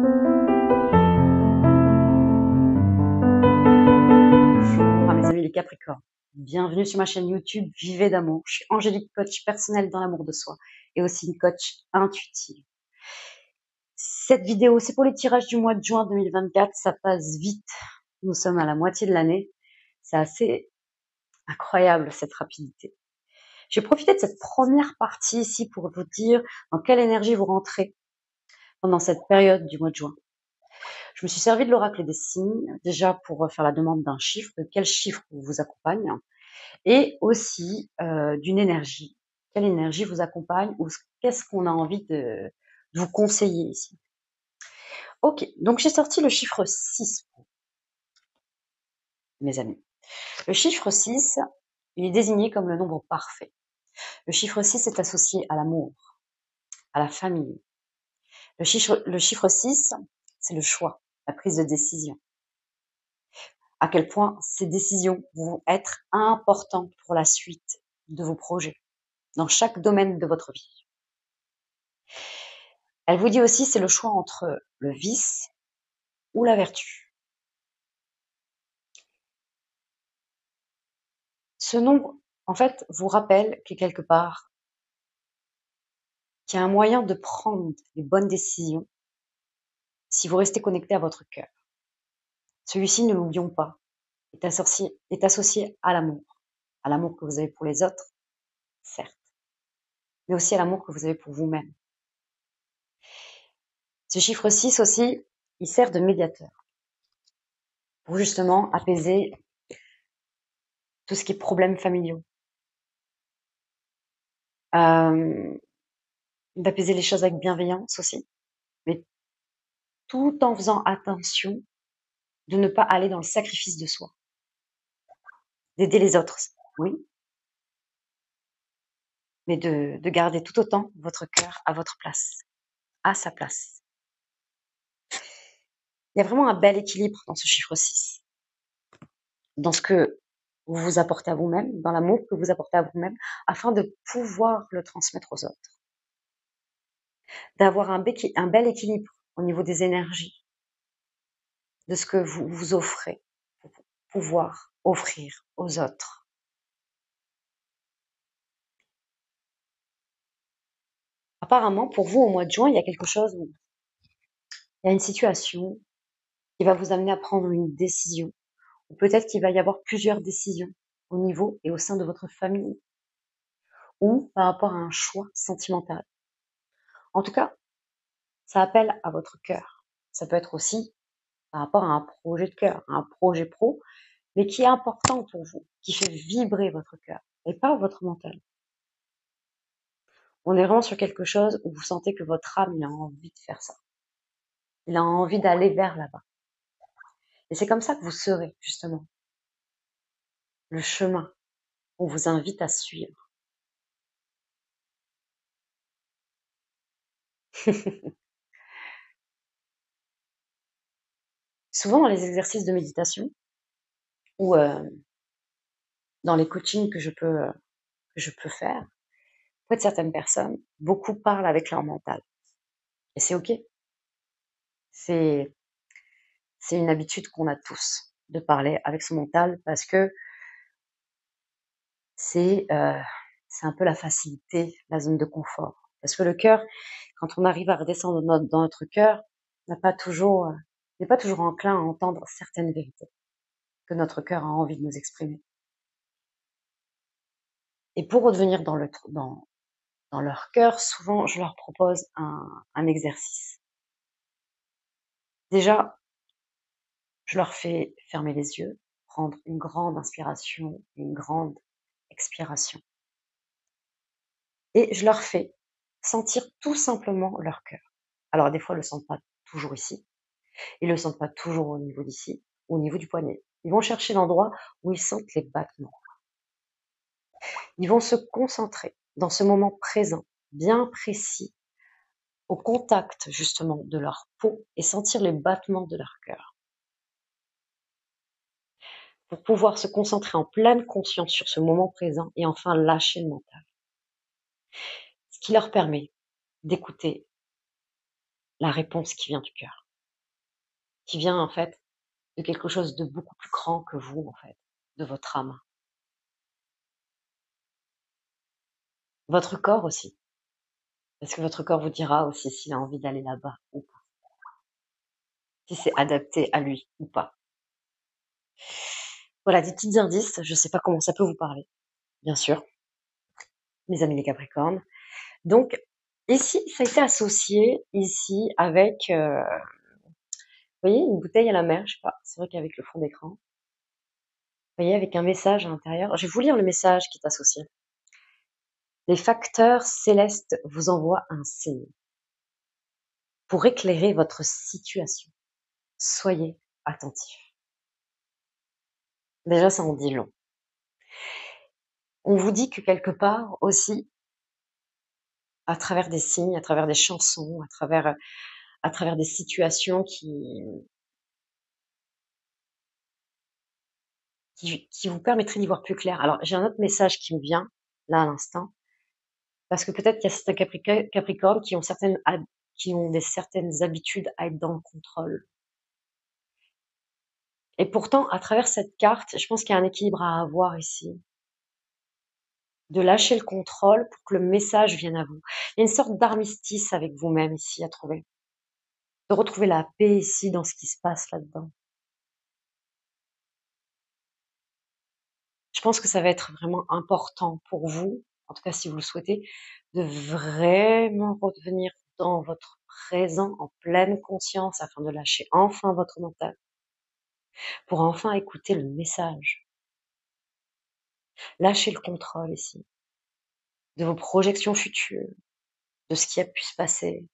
Bonjour à mes amis les Capricornes, bienvenue sur ma chaîne YouTube Vivez d'amour. Je suis Angélique, coach personnel dans l'amour de soi et aussi une coach intuitive. Cette vidéo, c'est pour les tirages du mois de juin 2024, ça passe vite, nous sommes à la moitié de l'année, c'est assez incroyable cette rapidité. J'ai profité de cette première partie ici pour vous dire dans quelle énergie vous rentrez pendant cette période du mois de juin. Je me suis servi de l'oracle des signes, déjà pour faire la demande d'un chiffre, de quel chiffre vous accompagne, et aussi d'une énergie. Quelle énergie vous accompagne ou qu'est-ce qu'on a envie de vous conseiller ici. Ok, donc j'ai sorti le chiffre 6, mes amis. Le chiffre 6, il est désigné comme le nombre parfait. Le chiffre 6 est associé à l'amour, à la famille. Le chiffre 6, c'est le choix, la prise de décision. À quel point ces décisions vont être importantes pour la suite de vos projets, dans chaque domaine de votre vie. Elle vous dit aussi, c'est le choix entre le vice ou la vertu. Ce nombre, en fait, vous rappelle que quelque part, qu'il y a un moyen de prendre les bonnes décisions si vous restez connecté à votre cœur. Celui-ci, ne l'oublions pas, est associé à l'amour que vous avez pour les autres, certes, mais aussi à l'amour que vous avez pour vous-même. Ce chiffre 6 aussi, il sert de médiateur pour justement apaiser tout ce qui est problèmes familiaux, d'apaiser les choses avec bienveillance aussi, mais tout en faisant attention de ne pas aller dans le sacrifice de soi, d'aider les autres, oui, mais de garder tout autant votre cœur à votre place, à sa place. Il y a vraiment un bel équilibre dans ce chiffre 6, dans ce que vous vous apportez à vous-même, dans l'amour que vous apportez à vous-même, afin de pouvoir le transmettre aux autres. D'avoir un bel équilibre au niveau des énergies, de ce que vous vous offrez, pour pouvoir offrir aux autres. Apparemment, pour vous, au mois de juin, il y a quelque chose, il y a une situation qui va vous amener à prendre une décision, ou peut-être qu'il va y avoir plusieurs décisions au niveau et au sein de votre famille, ou par rapport à un choix sentimental. En tout cas, ça appelle à votre cœur. Ça peut être aussi par rapport à un projet de cœur, un projet pro, mais qui est important pour vous, qui fait vibrer votre cœur, et pas votre mental. On est vraiment sur quelque chose où vous sentez que votre âme, il a envie de faire ça. Il a envie d'aller vers là-bas. Et c'est comme ça que vous serez, justement, le chemin qu'on vous invite à suivre. Souvent dans les exercices de méditation ou dans les coachings que je peux faire, auprès de certaines personnes, beaucoup parlent avec leur mental. Et c'est ok. C'est une habitude qu'on a tous de parler avec son mental parce que c'est un peu la facilité, la zone de confort. Parce que le cœur, quand on arrive à redescendre dans notre cœur, n'est pas toujours enclin à entendre certaines vérités que notre cœur a envie de nous exprimer. Et pour redevenir dans leur cœur, souvent, je leur propose un exercice. Déjà, je leur fais fermer les yeux, prendre une grande inspiration et une grande expiration. Et je leur fais sentir tout simplement leur cœur. Alors, des fois, ils ne le sentent pas toujours ici. Ils ne le sentent pas toujours au niveau d'ici, au niveau du poignet. Ils vont chercher l'endroit où ils sentent les battements. Ils vont se concentrer dans ce moment présent, bien précis, au contact justement de leur peau et sentir les battements de leur cœur. Pour pouvoir se concentrer en pleine conscience sur ce moment présent et enfin lâcher le mental. Ce qui leur permet d'écouter la réponse qui vient du cœur. qui vient en fait de quelque chose de beaucoup plus grand que vous, en fait, de votre âme. Votre corps aussi, parce que votre corps vous dira aussi s'il a envie d'aller là-bas ou pas, si c'est adapté à lui ou pas. Voilà, des petits indices, je sais pas comment ça peut vous parler, bien sûr, mes amis les Capricornes. Donc, ici, ça a été associé ici avec, vous voyez, une bouteille à la mer, je sais pas, c'est vrai qu'avec le fond d'écran, vous voyez, avec un message à l'intérieur. Je vais vous lire le message qui est associé. Les facteurs célestes vous envoient un signe pour éclairer votre situation. Soyez attentifs. Déjà, ça en dit long. On vous dit que quelque part aussi, à travers des signes, à travers des chansons, à travers des situations qui vous permettraient d'y voir plus clair. Alors, j'ai un autre message qui me vient, là, à l'instant, parce que peut-être qu'il y a certains Capricornes qui ont certaines habitudes à être dans le contrôle. Et pourtant, à travers cette carte, je pense qu'il y a un équilibre à avoir ici. De lâcher le contrôle pour que le message vienne à vous. Il y a une sorte d'armistice avec vous-même ici à trouver. De retrouver la paix ici dans ce qui se passe là-dedans. Je pense que ça va être vraiment important pour vous, en tout cas si vous le souhaitez, de vraiment revenir dans votre présent en pleine conscience afin de lâcher enfin votre mental, pour enfin écouter le message. Lâchez le contrôle ici, de vos projections futures, de ce qui a pu se passer,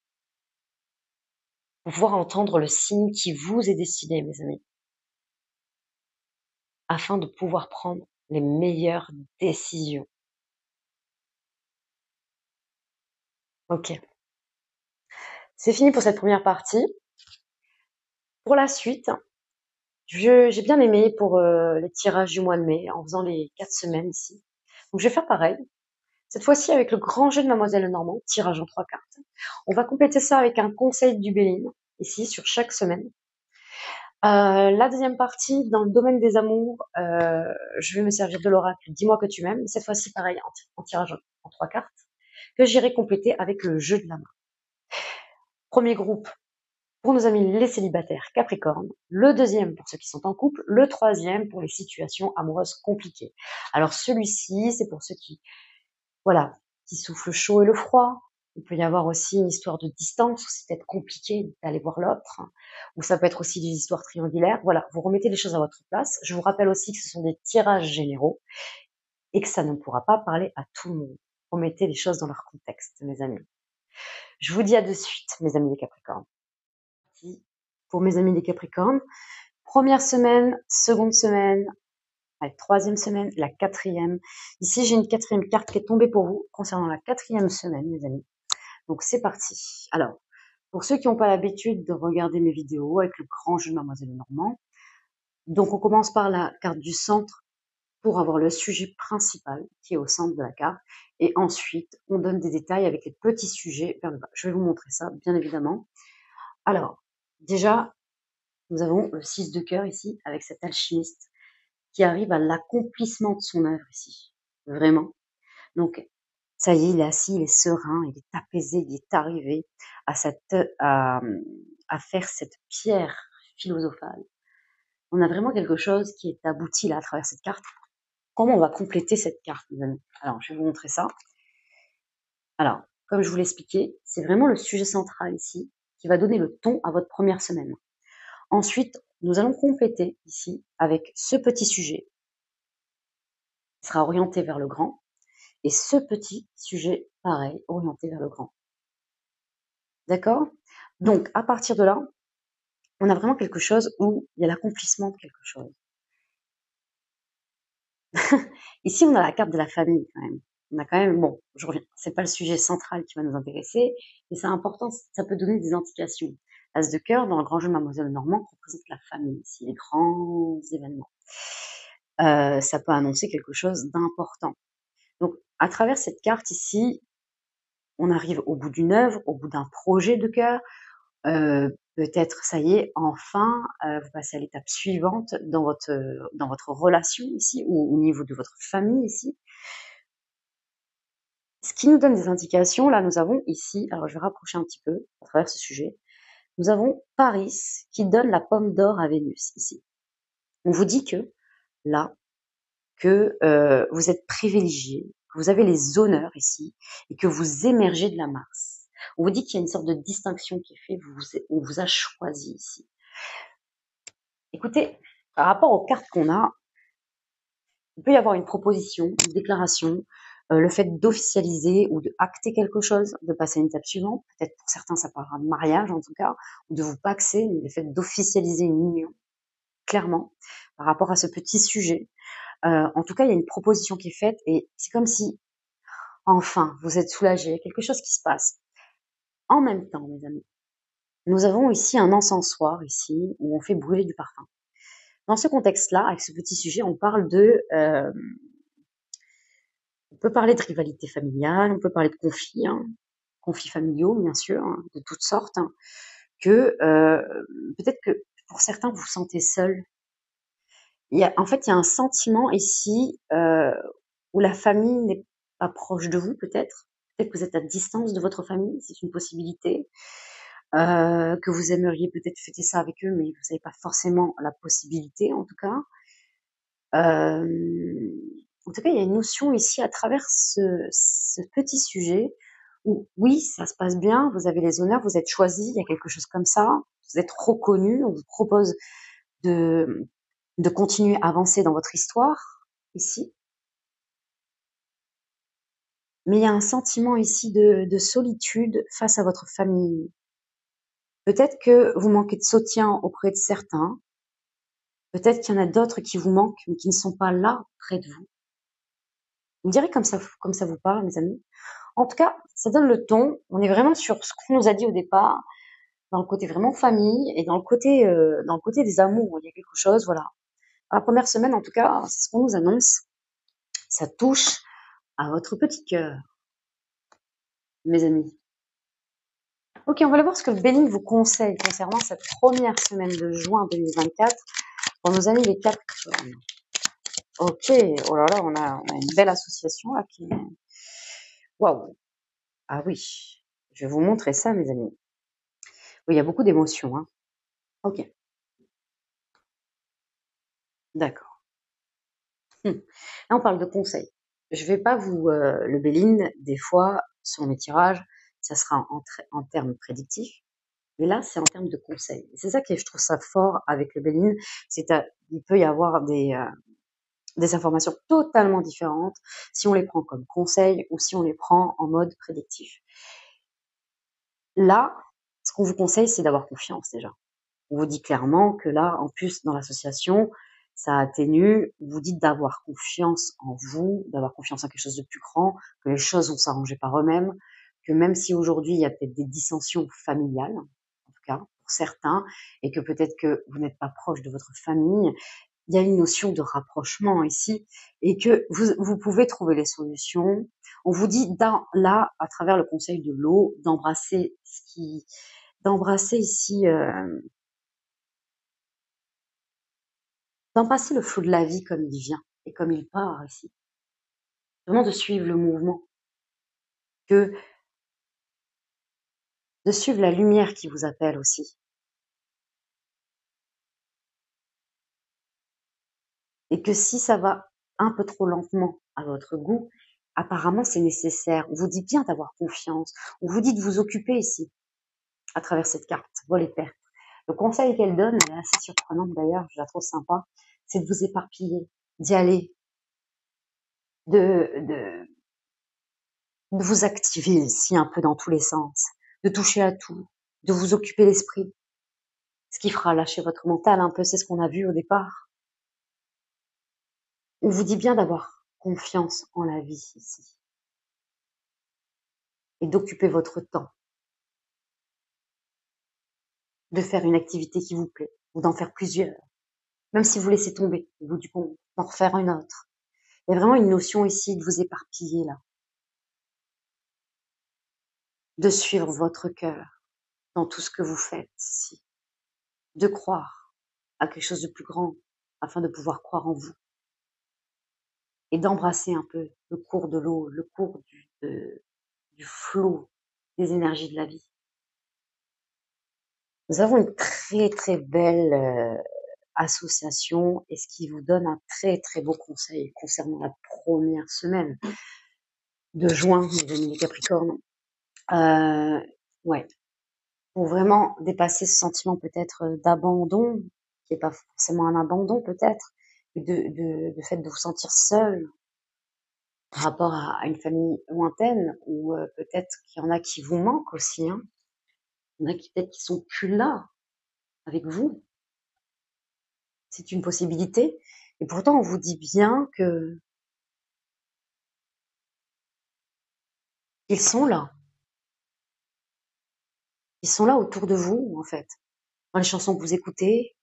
pour pouvoir entendre le signe qui vous est destiné, mes amis, afin de pouvoir prendre les meilleures décisions. Ok. C'est fini pour cette première partie. Pour la suite, j'ai bien aimé pour les tirages du mois de mai, en faisant les 4 semaines ici. Donc je vais faire pareil. Cette fois-ci avec le grand jeu de Mademoiselle Lenormand, tirage en 3 cartes. On va compléter ça avec un conseil du Béline, ici, sur chaque semaine. La deuxième partie, dans le domaine des amours, je vais me servir de l'oracle Dis-moi que tu m'aimes. Cette fois-ci, pareil, en tirage en 3 cartes, que j'irai compléter avec le jeu de la main. Premier groupe, pour nos amis les célibataires Capricorne, le deuxième pour ceux qui sont en couple, le troisième pour les situations amoureuses compliquées. Alors celui-ci, c'est pour ceux voilà, qui soufflent le chaud et le froid. Il peut y avoir aussi une histoire de distance, où c'est peut-être compliqué d'aller voir l'autre, ou ça peut être aussi des histoires triangulaires. Voilà, vous remettez les choses à votre place. Je vous rappelle aussi que ce sont des tirages généraux et que ça ne pourra pas parler à tout le monde. Remettez les choses dans leur contexte, mes amis. Je vous dis à de suite, mes amis les Capricornes. Pour mes amis les Capricornes, première semaine, seconde semaine, allez, troisième semaine, la quatrième. Ici, j'ai une quatrième carte qui est tombée pour vous concernant la quatrième semaine, mes amis. Donc, c'est parti. Alors, pour ceux qui n'ont pas l'habitude de regarder mes vidéos avec le grand jeu de Mademoiselle Lenormand, donc on commence par la carte du centre pour avoir le sujet principal qui est au centre de la carte. Et ensuite, on donne des détails avec les petits sujets vers le bas. Je vais vous montrer ça, bien évidemment. Alors, déjà, nous avons le 6 de cœur ici, avec cet alchimiste qui arrive à l'accomplissement de son œuvre ici. Vraiment. Donc, ça y est, il est assis, il est serein, il est apaisé, il est arrivé à faire cette pierre philosophale. On a vraiment quelque chose qui est abouti là à travers cette carte. Comment on va compléter cette carte, mes amis? Alors, je vais vous montrer ça. Alors, comme je vous l'expliquais, c'est vraiment le sujet central ici qui va donner le ton à votre première semaine. Ensuite, nous allons compléter ici avec ce petit sujet qui sera orienté vers le grand et ce petit sujet, pareil, orienté vers le grand. D'accord? Donc, à partir de là, on a vraiment quelque chose où il y a l'accomplissement de quelque chose. Ici, on a la carte de la famille quand même. On a quand même, bon, je reviens, c'est pas le sujet central qui va nous intéresser, mais c'est important, ça peut donner des indications. As de cœur, dans le grand jeu de Mademoiselle Lenormand, représente la famille, ici, les grands événements. Ça peut annoncer quelque chose d'important. Donc, à travers cette carte ici, on arrive au bout d'une œuvre, au bout d'un projet de cœur, peut-être, ça y est, enfin, vous passez à l'étape suivante dans votre relation ici, ou au niveau de votre famille ici. Ce qui nous donne des indications, là, nous avons ici, alors je vais rapprocher un petit peu à travers ce sujet, nous avons Paris qui donne la pomme d'or à Vénus ici. On vous dit que, là, que vous êtes privilégié, que vous avez les honneurs ici, et que vous émergez de la masse. On vous dit qu'il y a une sorte de distinction qui est faite, on vous a choisi ici. Écoutez, par rapport aux cartes qu'on a, il peut y avoir une proposition, une déclaration, le fait d'officialiser ou de acter quelque chose, de passer à une étape suivante. Peut-être pour certains, ça parlera de mariage en tout cas, ou de vous paxer, mais le fait d'officialiser une union, clairement, par rapport à ce petit sujet. En tout cas, il y a une proposition qui est faite et c'est comme si, enfin, vous êtes soulagés, il y a quelque chose qui se passe. En même temps, mes amis, nous avons ici un encensoir, ici, où on fait brûler du parfum. Dans ce contexte-là, avec ce petit sujet, on peut parler de rivalité familiale, on peut parler de conflits, conflits familiaux, bien sûr, de toutes sortes, que peut-être que pour certains, vous vous sentez seul. En fait, il y a un sentiment ici où la famille n'est pas proche de vous, peut-être. Peut-être que vous êtes à distance de votre famille, c'est une possibilité. Que vous aimeriez peut-être fêter ça avec eux, mais vous n'avez pas forcément la possibilité, en tout cas. En tout cas, il y a une notion ici à travers ce petit sujet où, oui, ça se passe bien, vous avez les honneurs, vous êtes choisi, il y a quelque chose comme ça, vous êtes reconnu, on vous propose de continuer à avancer dans votre histoire, ici. Mais il y a un sentiment ici de solitude face à votre famille. Peut-être que vous manquez de soutien auprès de certains. Peut-être qu'il y en a d'autres qui vous manquent, mais qui ne sont pas là près de vous. Vous me direz comme ça vous parle, mes amis. En tout cas, ça donne le ton. On est vraiment sur ce qu'on nous a dit au départ, dans le côté vraiment famille et dans le côté des amours. Il y a quelque chose, voilà. La première semaine, en tout cas, c'est ce qu'on nous annonce. Ça touche à votre petit cœur, mes amis. Ok, on va aller voir ce que Béline vous conseille concernant cette première semaine de juin 2024 pour nos amis les Capricornes. Ok, oh là là, on a une belle association là qui... Waouh. Ah oui, je vais vous montrer ça, mes amis. Oui, il y a beaucoup d'émotions, hein. Ok, d'accord. Là, on parle de conseils. Je vais pas vous... le Béline, des fois, sur mes tirages, ça sera en termes prédictifs. Mais là, c'est en termes de conseils. C'est ça que je trouve ça fort avec le Béline. Il peut y avoir des informations totalement différentes si on les prend comme conseils ou si on les prend en mode prédictif. Là, ce qu'on vous conseille, c'est d'avoir confiance déjà. On vous dit clairement que là, en plus, dans l'association, ça atténue. Vous dites d'avoir confiance en vous, d'avoir confiance en quelque chose de plus grand, que les choses vont s'arranger par eux-mêmes, que même si aujourd'hui, il y a peut-être des dissensions familiales, en tout cas, pour certains, et que peut-être que vous n'êtes pas proche de votre famille, il y a une notion de rapprochement ici et que vous pouvez trouver les solutions. On vous dit là, à travers le conseil de l'eau, d'embrasser ici, d'embrasser le flot de la vie comme il vient et comme il part ici. Vraiment de suivre le mouvement, de suivre la lumière qui vous appelle aussi. Et que si ça va un peu trop lentement à votre goût, apparemment c'est nécessaire. On vous dit bien d'avoir confiance. On vous dit de vous occuper ici, à travers cette carte, vol et perte. Le conseil qu'elle donne, elle est assez surprenante d'ailleurs, je la trouve sympa, c'est de vous éparpiller, d'y aller, de vous activer ici un peu dans tous les sens, de toucher à tout, de vous occuper l'esprit, ce qui fera lâcher votre mental un peu, c'est ce qu'on a vu au départ. On vous dit bien d'avoir confiance en la vie ici et d'occuper votre temps, de faire une activité qui vous plaît ou d'en faire plusieurs, même si vous laissez tomber au bout du compte, d'en refaire une autre. Il y a vraiment une notion ici de vous éparpiller là, de suivre votre cœur dans tout ce que vous faites ici. de croire à quelque chose de plus grand afin de pouvoir croire en vous et d'embrasser un peu le cours de l'eau, le cours du flot des énergies de la vie. Nous avons une très très belle association et ce qui vous donne un très très beau conseil concernant la première semaine de juin, les amis les Capricornes. Ouais, pour vraiment dépasser ce sentiment peut-être d'abandon, qui n'est pas forcément un abandon peut-être, de fait de vous sentir seul par rapport à une famille lointaine, ou peut-être qu'il y en a qui vous manquent aussi, hein. Il y en a qui peut-être qui sont plus là avec vous. C'est une possibilité. Et pourtant, on vous dit bien que ils sont là. Ils sont là autour de vous, en fait. Dans les chansons que vous écoutez,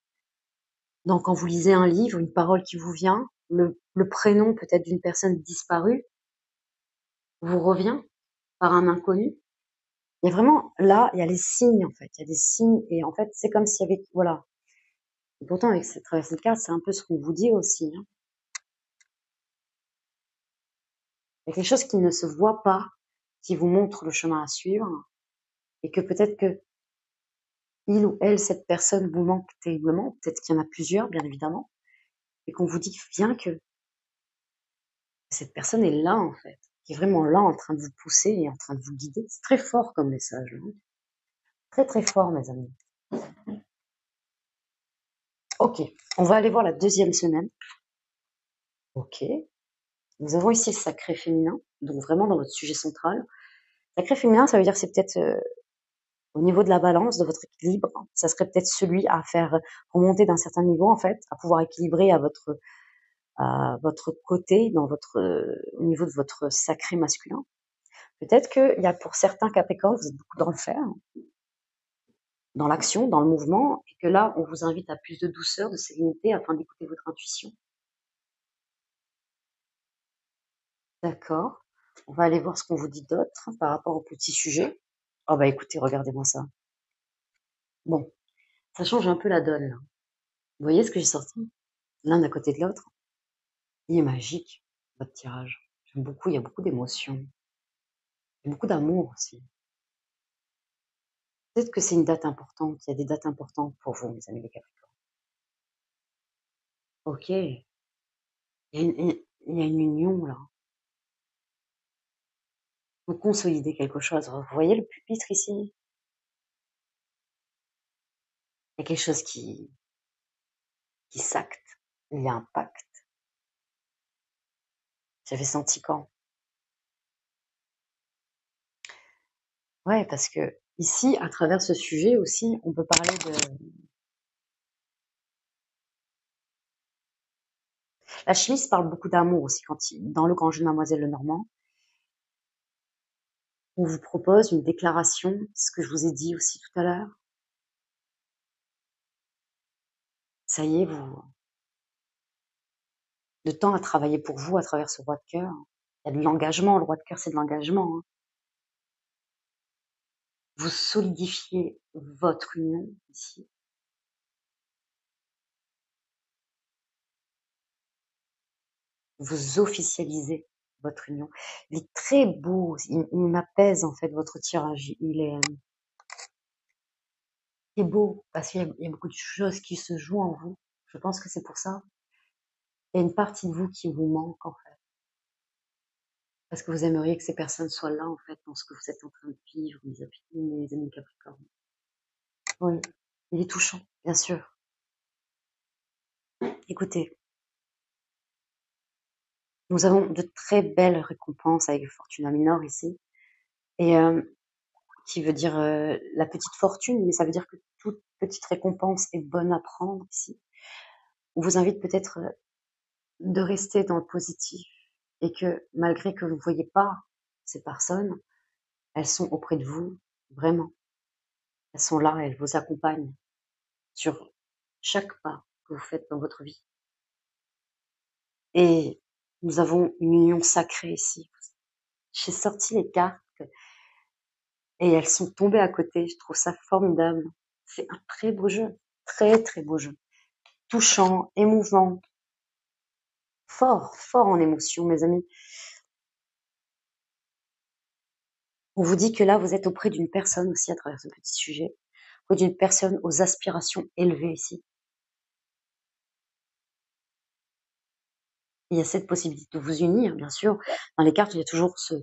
quand vous lisez un livre, une parole qui vous vient, le prénom peut-être d'une personne disparue vous revient par un inconnu. Il y a vraiment, là, il y a les signes, en fait. Il y a des signes, et en fait, c'est comme s'il y avait, voilà. Et pourtant, avec cette traversée de cartes, c'est un peu ce qu'on vous dit aussi, hein. Il y a quelque chose qui ne se voit pas, qui vous montre le chemin à suivre, et que peut-être que il ou elle, cette personne vous manque terriblement. Peut-être qu'il y en a plusieurs, bien évidemment, et qu'on vous dit bien que cette personne est là, en fait, qui est vraiment là, en train de vous pousser et en train de vous guider. C'est très fort comme message, hein. Très, très fort, mes amis. Ok, on va aller voir la deuxième semaine. Ok, nous avons ici le sacré féminin, donc vraiment dans votre sujet central. Sacré féminin, ça veut dire que c'est peut-être au niveau de la balance, de votre équilibre, ça serait peut-être celui à faire remonter d'un certain niveau, en fait, à pouvoir équilibrer à votre côté, au niveau de votre sacré masculin. Peut-être qu'il y a pour certains Capricornes, vous êtes beaucoup dans le faire, dans l'action, dans le mouvement, et que là, on vous invite à plus de douceur, de sérénité, afin d'écouter votre intuition. D'accord. On va aller voir ce qu'on vous dit d'autre par rapport au petit sujet. Oh bah écoutez, regardez-moi ça. Bon, ça change un peu la donne, là. Vous voyez ce que j'ai sorti? L'un à côté de l'autre. Il est magique, votre tirage. J'aime beaucoup, il y a beaucoup d'émotions. Il y a beaucoup d'amour aussi. Peut-être que c'est une date importante, il y a des dates importantes pour vous, mes amis les Capricornes. Ok, il y a une union là. Vous consolidez quelque chose. Vous voyez le pupitre ici? Il y a quelque chose qui s'acte. Il y a un pacte. J'avais senti quand? Ouais, parce que ici, à travers ce sujet aussi, on peut parler de... La chimiste parle beaucoup d'amour aussi, dans le Grand Jeu de Mademoiselle Lenormand. On vous propose une déclaration, ce que je vous ai dit aussi tout à l'heure. Ça y est, le temps a travaillé pour vous à travers ce roi de cœur. Il y a de l'engagement, le roi de cœur c'est de l'engagement, hein. Vous solidifiez votre union ici. Vous officialisez votre union. Il est très beau, il m'apaise en fait votre tirage. Il est beau parce qu'il y a beaucoup de choses qui se jouent en vous. Je pense que c'est pour ça. Il y a une partie de vous qui vous manque en fait. Parce que vous aimeriez que ces personnes soient là en fait dans ce que vous êtes en train de vivre, mes amis Capricorne. Oui, il est touchant, bien sûr. Écoutez, nous avons de très belles récompenses avec Fortuna Minor ici, et qui veut dire la petite fortune, mais ça veut dire que toute petite récompense est bonne à prendre ici. On vous invite peut-être de rester dans le positif, et que malgré que vous ne voyez pas ces personnes, elles sont auprès de vous, vraiment. Elles sont là, elles vous accompagnent sur chaque pas que vous faites dans votre vie. Et nous avons une union sacrée ici. J'ai sorti les cartes et elles sont tombées à côté. Je trouve ça formidable. C'est un très beau jeu. Très, très beau jeu. Touchant, émouvant, fort, fort en émotion, mes amis. On vous dit que là, vous êtes auprès d'une personne aussi à travers ce petit sujet, auprès d'une personne aux aspirations élevées ici. Il y a cette possibilité de vous unir, bien sûr. Dans les cartes, il y a toujours ce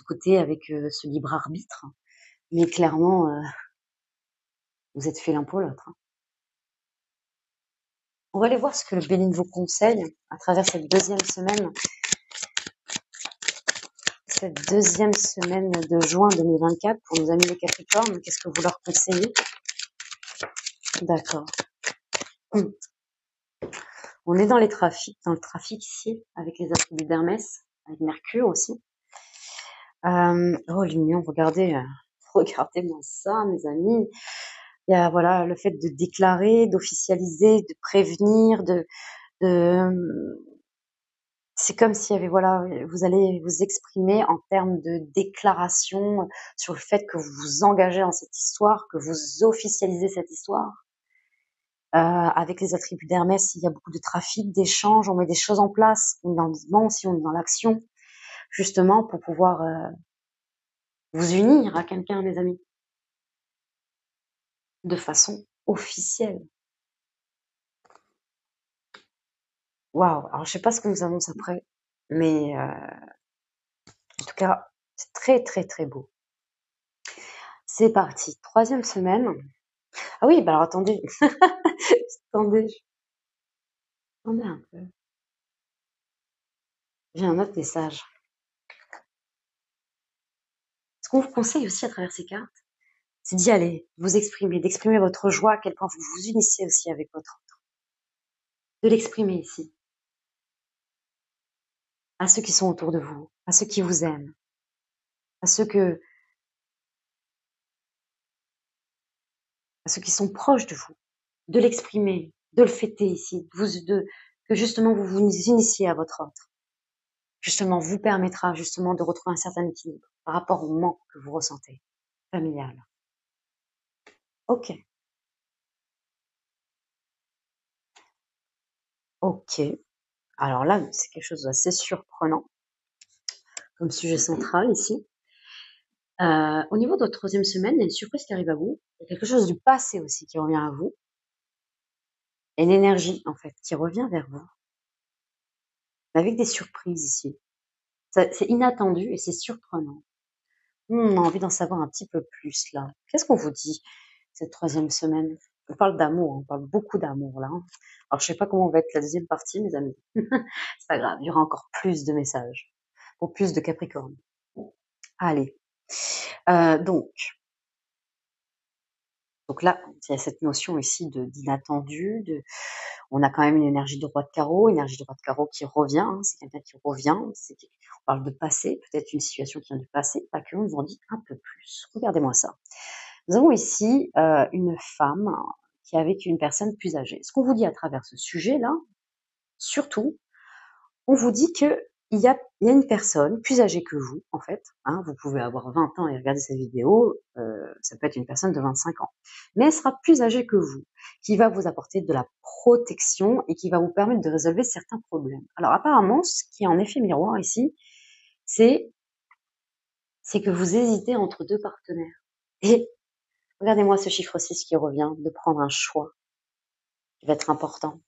côté avec ce libre arbitre, mais clairement, vous êtes fait l'un pour l'autre. On va aller voir ce que le Béline vous conseille à travers cette deuxième semaine de juin 2024 pour nos amis les Capricornes. Qu'est-ce que vous leur conseillez? D'accord. On est dans le trafic ici, avec les attributs d'Hermès, avec Mercure aussi. Oh, l'union, regardez-moi ça, mes amis. Il y a, voilà, le fait de déclarer, d'officialiser, de prévenir, c'est comme s'il y avait, voilà, vous allez vous exprimer en termes de déclaration sur le fait que vous vous engagez dans cette histoire, que vous officialisez cette histoire. Avec les attributs d'Hermès, il y a beaucoup de trafic, d'échanges, on met des choses en place, on est dans le mouvement aussi, on est dans l'action, justement pour pouvoir vous unir à quelqu'un, mes amis, de façon officielle. Waouh! Alors, je sais pas ce qu'on nous annonce après, mais en tout cas, c'est très, très, très beau. C'est parti. 3e semaine. Ah oui, bah alors attendez. Attendez. Attendez un peu. J'ai un autre message. Ce qu'on vous conseille aussi à travers ces cartes, c'est d'y aller, vous exprimer, d'exprimer votre joie, à quel point vous vous unissez aussi avec votre autre. De l'exprimer ici. À ceux qui sont autour de vous, à ceux qui vous aiment, à ceux qui sont proches de vous. De l'exprimer, de le fêter ici, que justement vous vous initiez à votre autre. Justement, vous permettra justement de retrouver un certain équilibre par rapport au manque que vous ressentez, familial. Ok. Ok. Alors là, c'est quelque chose d'assez surprenant comme sujet central ici. Au niveau de votre 3e semaine, il y a une surprise qui arrive à vous. Il y a quelque chose du passé aussi qui revient à vous. Et une énergie, en fait, qui revient vers vous. Avec des surprises ici. C'est inattendu et c'est surprenant. On a envie d'en savoir un petit peu plus, là. Qu'est-ce qu'on vous dit, cette 3e semaine? On parle d'amour, on parle beaucoup d'amour, là. Alors, je sais pas comment va être la deuxième partie, mes amis. C'est pas grave, il y aura encore plus de messages. Pour plus de Capricorne. Allez. Donc là, il y a cette notion ici d'inattendu, on a quand même une énergie de roi de carreau qui revient, hein, c'est quelqu'un qui revient, on parle de passé, peut-être une situation qui vient du passé, pas que, on nous en dit un peu plus. Regardez-moi ça. Nous avons ici une femme qui a vécu une personne plus âgée. Ce qu'on vous dit à travers ce sujet-là, surtout, on vous dit que il y a une personne plus âgée que vous, en fait. Hein, vous pouvez avoir 20 ans et regarder cette vidéo, ça peut être une personne de 25 ans. Mais elle sera plus âgée que vous, qui va vous apporter de la protection et qui va vous permettre de résolver certains problèmes. Alors apparemment, ce qui est en effet miroir ici, c'est que vous hésitez entre 2 partenaires. Et regardez-moi ce chiffre 6 qui revient, de prendre un choix qui va être important.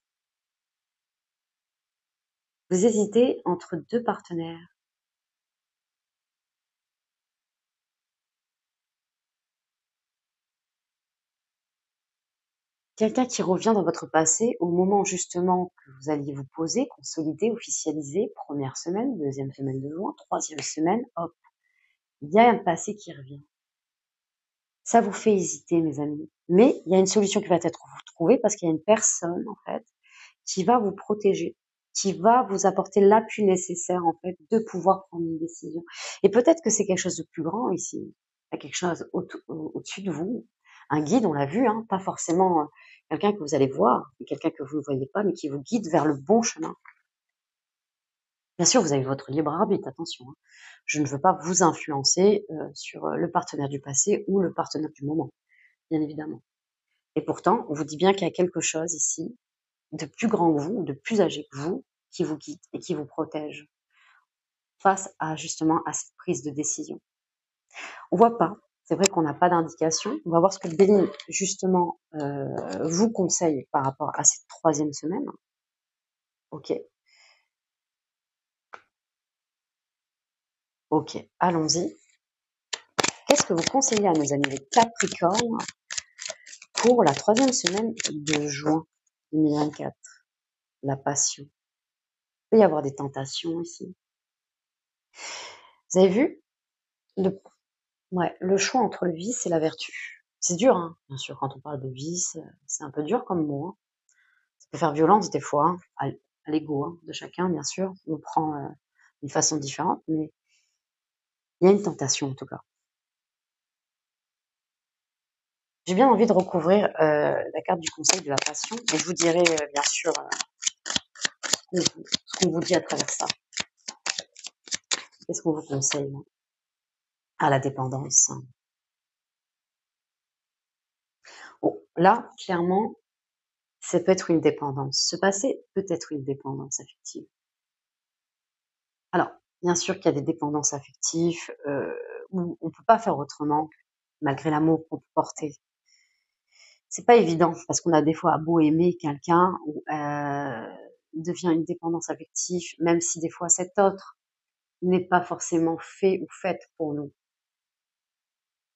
Vous hésitez entre 2 partenaires. Quelqu'un qui revient dans votre passé au moment justement que vous alliez vous poser, consolider, officialiser, 1re semaine, 2e semaine de juin, 3e semaine, hop, il y a un passé qui revient. Ça vous fait hésiter, mes amis. Mais il y a une solution qui va être trouvée parce qu'il y a une personne, en fait, qui va vous protéger, qui va vous apporter l'appui nécessaire, en fait, de pouvoir prendre une décision. Et peut-être que c'est quelque chose de plus grand ici. Il y a quelque chose au-dessus de vous. Un guide, on l'a vu, hein, pas forcément quelqu'un que vous allez voir, mais quelqu'un que vous ne voyez pas, mais qui vous guide vers le bon chemin. Bien sûr, vous avez votre libre arbitre, attention. Hein. Je ne veux pas vous influencer sur le partenaire du passé ou le partenaire du moment, bien évidemment. Et pourtant, on vous dit bien qu'il y a quelque chose ici de plus grand que vous, de plus âgé que vous, qui vous guide et qui vous protège face à justement à cette prise de décision. On voit pas, c'est vrai qu'on n'a pas d'indication. On va voir ce que Béline justement vous conseille par rapport à cette 3e semaine. Ok, ok, allons-y. Qu'est-ce que vous conseillez à nos amis les Capricornes pour la 3e semaine de juin 2024? La passion. Il peut y avoir des tentations ici. Vous avez vu le choix entre le vice et la vertu. C'est dur, hein, bien sûr, quand on parle de vice, c'est un peu dur comme mot. Hein. Ça peut faire violence des fois, hein, à l'ego hein, de chacun, bien sûr. On prend d'une façon différente, mais il y a une tentation en tout cas. J'ai bien envie de recouvrir la carte du conseil de la passion, et je vous dirai bien sûr ce qu'on vous dit à travers ça. Qu'est-ce qu'on vous conseille à la dépendance? Bon, là, clairement, ça peut être une dépendance. Se passer peut être une dépendance affective. Alors, bien sûr qu'il y a des dépendances affectives où on ne peut pas faire autrement, malgré l'amour qu'on peut porter. C'est pas évident, parce qu'on a des fois beau aimer quelqu'un, ou devient une dépendance affective, même si des fois cet autre n'est pas forcément fait ou faite pour nous.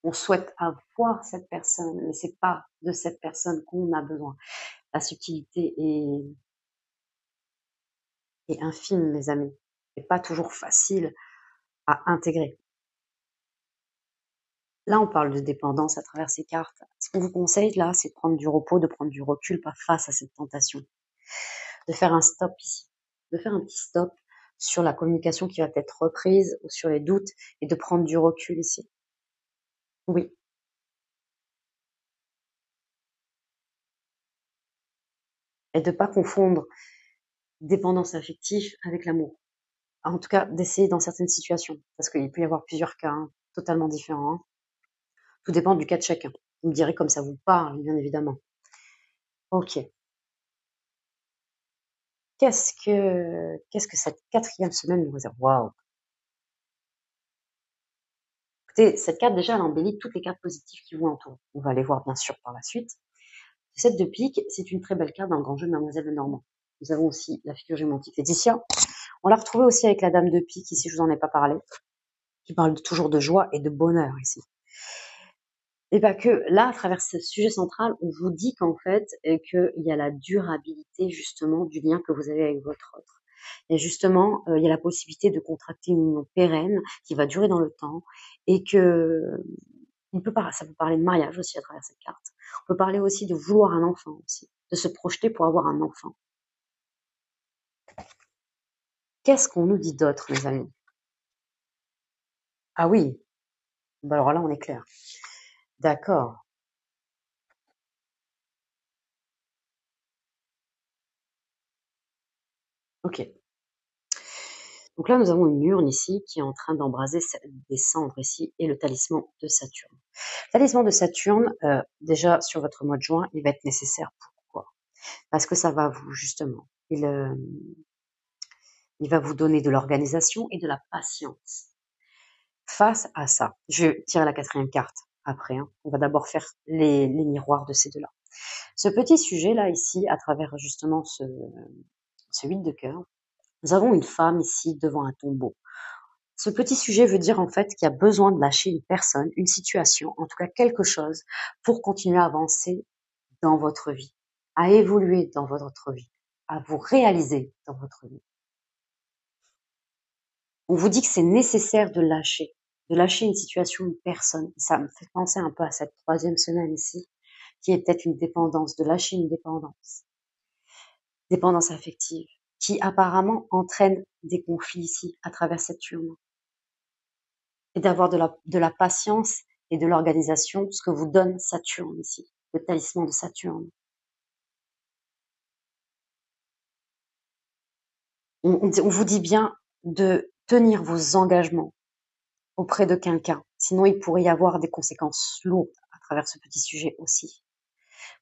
On souhaite avoir cette personne, mais c'est pas de cette personne qu'on a besoin. La subtilité est infime, mes amis. C'est pas toujours facile à intégrer. Là, on parle de dépendance à travers ces cartes. Ce qu'on vous conseille, là, c'est de prendre du repos, de prendre du recul, pas face à cette tentation. De faire un stop ici. De faire un petit stop sur la communication qui va être reprise ou sur les doutes et de prendre du recul ici. Oui. Et de ne pas confondre dépendance affective avec l'amour. En tout cas, d'essayer dans certaines situations. Parce qu'il peut y avoir plusieurs cas totalement différents. Hein. Tout dépend du cas de chacun. Vous me direz comme ça vous parle, bien évidemment. Ok. Qu'est-ce que cette 4e semaine nous réserve? Waouh! Écoutez, cette carte, déjà, elle embellit toutes les cartes positives qui vous entourent. On va les voir, bien sûr, par la suite. Le 7 de pique, c'est une très belle carte dans le grand jeu de Mademoiselle Lenormand. Nous avons aussi la figure géomantique Laetitia. On l'a retrouvée aussi avec la Dame de pique, ici, je vous en ai pas parlé, qui parle toujours de joie et de bonheur, ici. Et bien que là, à travers ce sujet central, on vous dit qu'en fait, qu'il y a la durabilité, justement, du lien que vous avez avec votre autre. Et justement, il y a la possibilité de contracter une union pérenne qui va durer dans le temps et que ça peut parler de mariage aussi à travers cette carte. On peut parler aussi de vouloir un enfant aussi, de se projeter pour avoir un enfant. Qu'est-ce qu'on nous dit d'autre, mes amis? Ah oui, bah alors là, on est clair. D'accord. Ok. Donc là, nous avons une urne ici qui est en train d'embraser des cendres ici et le talisman de Saturne. Le talisman de Saturne, déjà sur votre mois de juin, il va être nécessaire. Pourquoi? Parce que ça va vous, justement, il va vous donner de l'organisation et de la patience. Face à ça, je vais tirer la 4e carte après. Hein. On va d'abord faire les miroirs de ces deux-là. Ce petit sujet-là ici, à travers justement ce 8 de cœur, nous avons une femme ici devant un tombeau. Ce petit sujet veut dire en fait qu'il y a besoin de lâcher une personne, une situation, en tout cas quelque chose, pour continuer à avancer dans votre vie, à évoluer dans votre vie, à vous réaliser dans votre vie. On vous dit que c'est nécessaire de lâcher une situation, une personne. Ça me fait penser un peu à cette 3e semaine ici, qui est peut-être une dépendance, de lâcher une dépendance affective, qui apparemment entraîne des conflits ici à travers cette urne. Et d'avoir de la patience et de l'organisation, ce que vous donne Saturne ici, le talisman de Saturne. On vous dit bien de tenir vos engagements auprès de quelqu'un, sinon il pourrait y avoir des conséquences lourdes à travers ce petit sujet aussi.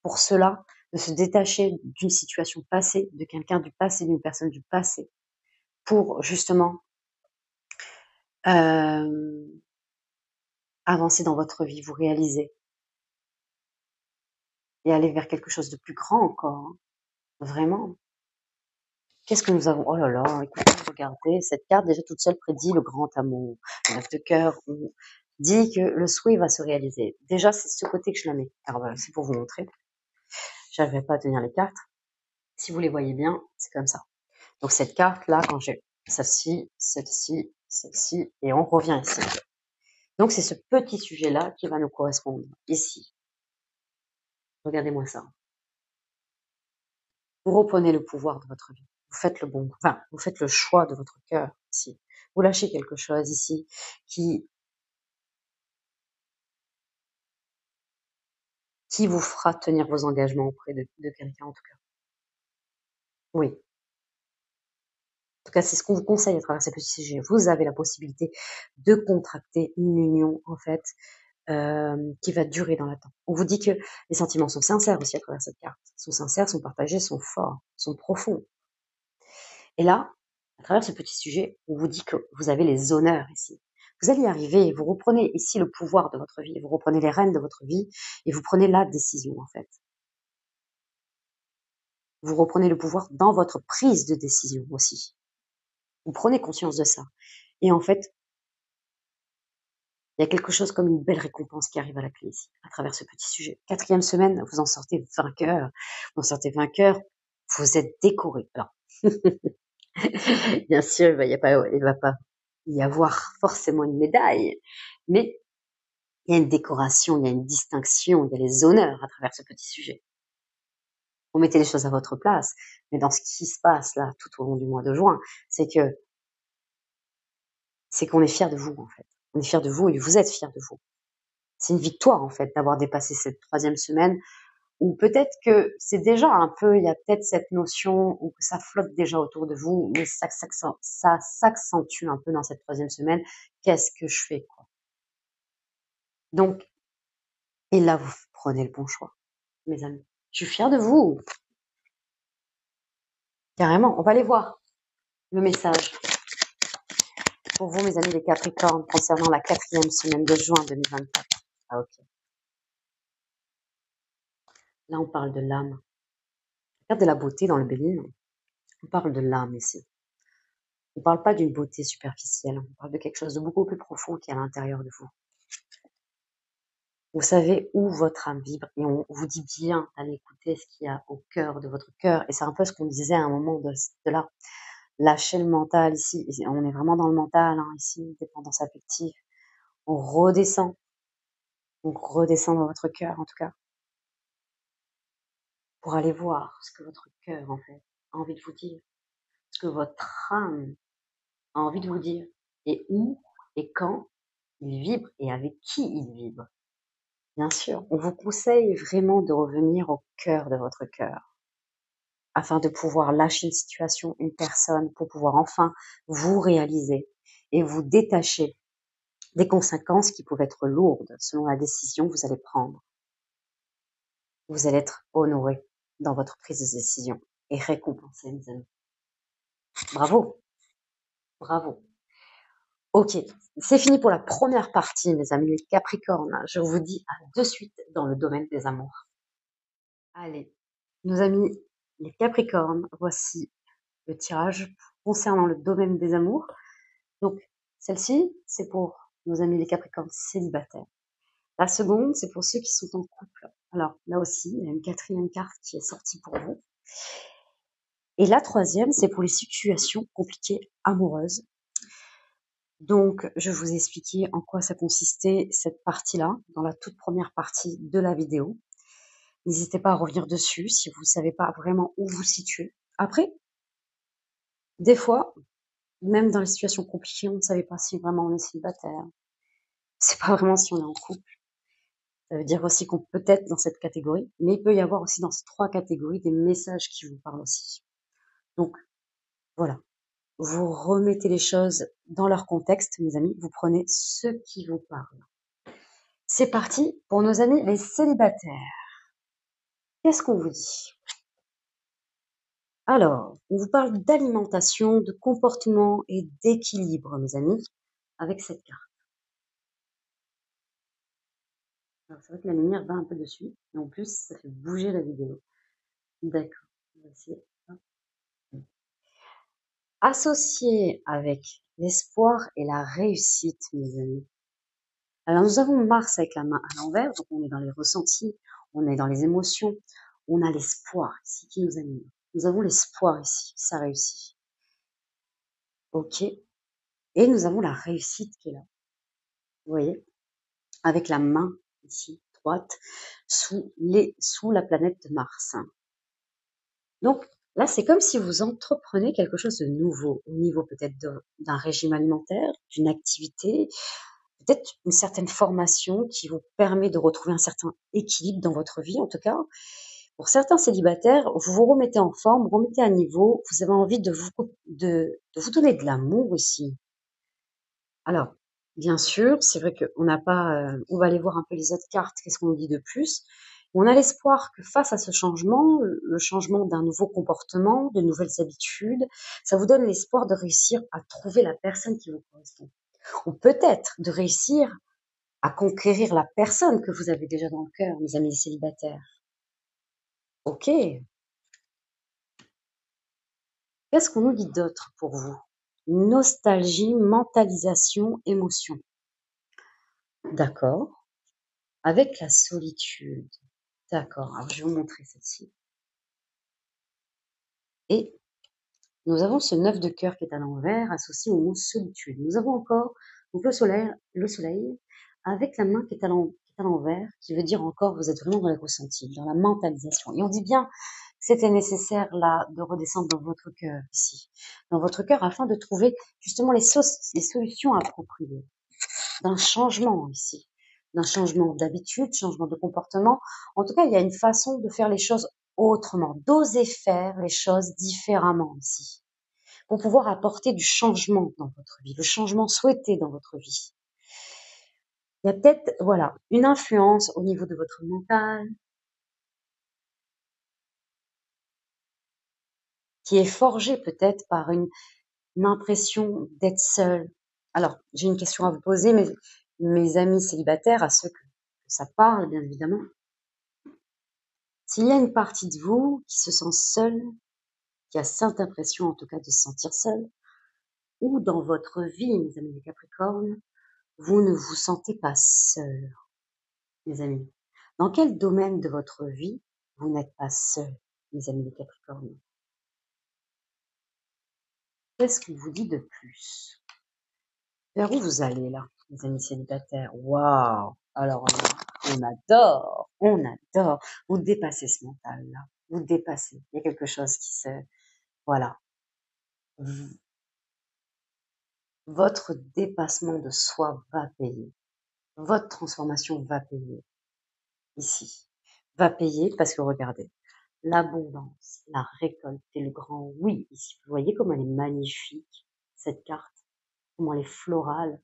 pour cela de se détacher d'une situation passée, de quelqu'un du passé, d'une personne du passé, pour justement avancer dans votre vie, vous réaliser et aller vers quelque chose de plus grand encore, hein, vraiment. Qu'est-ce que nous avons? Oh là là, écoutez, regardez, cette carte déjà toute seule prédit le grand amour. Le 9 de cœur, on dit que le souhait va se réaliser. Déjà, c'est ce côté que je la mets. Alors voilà, c'est pour vous montrer. J'arriverai pas à tenir les cartes. Si vous les voyez bien, c'est comme ça. Donc cette carte-là, quand j'ai celle-ci, celle-ci, celle-ci, et on revient ici. Donc c'est ce petit sujet-là qui va nous correspondre ici. Regardez-moi ça. Vous reprenez le pouvoir de votre vie. Vous faites le bon, enfin, vous faites le choix de votre cœur ici. Vous lâchez quelque chose ici qui vous fera tenir vos engagements auprès de quelqu'un en tout cas. Oui. En tout cas, c'est ce qu'on vous conseille à travers ces petits sujets. Vous avez la possibilité de contracter une union en fait qui va durer dans le temps. On vous dit que les sentiments sont sincères aussi à travers cette carte. Sont sincères, sont partagés, sont forts, sont profonds. Et là, à travers ce petit sujet, on vous dit que vous avez les honneurs ici. Vous allez y arriver, vous reprenez ici le pouvoir de votre vie, vous reprenez les rênes de votre vie et vous prenez la décision en fait. Vous reprenez le pouvoir dans votre prise de décision aussi. Vous prenez conscience de ça. Et en fait, il y a quelque chose comme une belle récompense qui arrive à la clé ici, à travers ce petit sujet. 4e semaine, vous en sortez vainqueur. Vous en sortez vainqueur, vous êtes décoré. Alors, bien sûr, il va pas y avoir forcément une médaille, mais il y a une décoration, il y a une distinction, il y a les honneurs à travers ce petit sujet. Vous mettez les choses à votre place, mais dans ce qui se passe là, tout au long du mois de juin, c'est qu'on est fiers de vous, en fait. On est fiers de vous et vous êtes fiers de vous. C'est une victoire, en fait, d'avoir dépassé cette 3e semaine, ou peut-être que c'est déjà un peu, il y a peut-être cette notion où ça flotte déjà autour de vous, mais ça s'accentue un peu dans cette 3e semaine. Qu'est-ce que je fais, quoi? Donc, et là, vous prenez le bon choix, mes amis. Je suis fière de vous. Carrément, on va aller voir le message pour vous, mes amis les Capricornes, concernant la 4e semaine de juin 2024. Ah, ok. Là, on parle de l'âme. Regarde de la beauté dans le Béline. On parle de l'âme ici. On ne parle pas d'une beauté superficielle. On parle de quelque chose de beaucoup plus profond qui est à l'intérieur de vous. Vous savez où votre âme vibre et on vous dit bien d'aller écouter ce qu'il y a au cœur de votre cœur. Et c'est un peu ce qu'on disait à un moment de là. Lâcher le mental ici. On est vraiment dans le mental, hein, ici, dépendance affective. On redescend. On redescend dans votre cœur, en tout cas, pour aller voir ce que votre cœur, en fait, a envie de vous dire. Ce que votre âme a envie de vous dire. Et où et quand il vibre et avec qui il vibre. Bien sûr, on vous conseille vraiment de revenir au cœur de votre cœur afin de pouvoir lâcher une situation, une personne, pour pouvoir enfin vous réaliser et vous détacher des conséquences qui peuvent être lourdes selon la décision que vous allez prendre. Vous allez être honoré dans votre prise de décision et récompensé, mes amis. Bravo, bravo. Ok, c'est fini pour la première partie, mes amis les Capricornes. Je vous dis à de suite dans le domaine des amours. Allez, nos amis les Capricornes, voici le tirage concernant le domaine des amours. Donc, celle-ci, c'est pour nos amis les Capricornes célibataires. La seconde, c'est pour ceux qui sont en couple. Alors, là aussi, il y a une 4e carte qui est sortie pour vous. Et la 3e, c'est pour les situations compliquées amoureuses. Donc, je vais vous expliquer en quoi ça consistait cette partie-là, dans la toute première partie de la vidéo. N'hésitez pas à revenir dessus si vous ne savez pas vraiment où vous situez. Après, des fois, même dans les situations compliquées, on ne savait pas si vraiment on est célibataire. C'est pas vraiment si on est en couple. Ça veut dire aussi qu'on peut être dans cette catégorie, mais il peut y avoir aussi dans ces 3 catégories des messages qui vous parlent aussi. Donc, voilà. Vous remettez les choses dans leur contexte, mes amis. Vous prenez ce qui vous parle. C'est parti pour nos amis les célibataires. Qu'est-ce qu'on vous dit? Alors, on vous parle d'alimentation, de comportement et d'équilibre, mes amis, avec cette carte. Alors, c'est vrai que la lumière va un peu dessus, et en plus, ça fait bouger la vidéo. D'accord. On va essayer. Associé avec l'espoir et la réussite, mes amis. Alors, nous avons Mars avec la main à l'envers, donc on est dans les ressentis, on est dans les émotions, on a l'espoir ici qui nous anime. Nous avons l'espoir ici, ça réussit. Ok. Et nous avons la réussite qui est là. Vous voyez? Avec la main ici, droite, sous la planète de Mars. Donc, là, c'est comme si vous entreprenez quelque chose de nouveau, au niveau peut-être d'un régime alimentaire, d'une activité, peut-être une certaine formation qui vous permet de retrouver un certain équilibre dans votre vie, en tout cas. Pour certains célibataires, vous vous remettez en forme, vous remettez à niveau, vous avez envie de vous donner de l'amour ici. Alors, bien sûr, c'est vrai qu'on n'a pas, on va aller voir un peu les autres cartes, qu'est-ce qu'on nous dit de plus. On a l'espoir que face à ce changement, le changement d'un nouveau comportement, de nouvelles habitudes, ça vous donne l'espoir de réussir à trouver la personne qui vous correspond. Ou peut-être de réussir à conquérir la personne que vous avez déjà dans le cœur, mes amis célibataires. Ok. Qu'est-ce qu'on nous dit d'autre pour vous? Nostalgie, mentalisation, émotion. D'accord. Avec la solitude. D'accord. Alors, je vais vous montrer celle-ci. Et nous avons ce 9 de cœur qui est à l'envers, associé au mot solitude. Nous avons encore donc le soleil avec la main qui est à l'envers, qui veut dire encore vous êtes vraiment dans les ressentis, dans la mentalisation. Et on dit bien que c'était nécessaire là de redescendre dans votre cœur ici, dans votre cœur afin de trouver justement les solutions appropriées, d'un changement ici, d'un changement d'habitude, changement de comportement. En tout cas, il y a une façon de faire les choses autrement, d'oser faire les choses différemment ici, pour pouvoir apporter du changement dans votre vie, le changement souhaité dans votre vie. Il y a peut-être, voilà, une influence au niveau de votre mental qui est forgée peut-être par une impression d'être seul. Alors, j'ai une question à vous poser, mes amis célibataires, à ceux que ça parle, bien évidemment. S'il y a une partie de vous qui se sent seule, qui a cette impression en tout cas de se sentir seule, ou dans votre vie, mes amis les Capricornes, vous ne vous sentez pas seul, mes amis. Dans quel domaine de votre vie vous n'êtes pas seul, mes amis les Capricornes? Qu'est-ce qu'il vous dit de plus? Vers où vous allez là, mes amis célibataires? Waouh! Alors là, on adore. Vous dépassez ce mental-là. Vous dépassez. Il y a quelque chose qui se... Voilà. Votre dépassement de soi va payer. Votre transformation va payer. Ici. Va payer parce que regardez, l'abondance, la récolte et le grand oui ici. Vous voyez comme elle est magnifique, cette carte, comment elle est florale,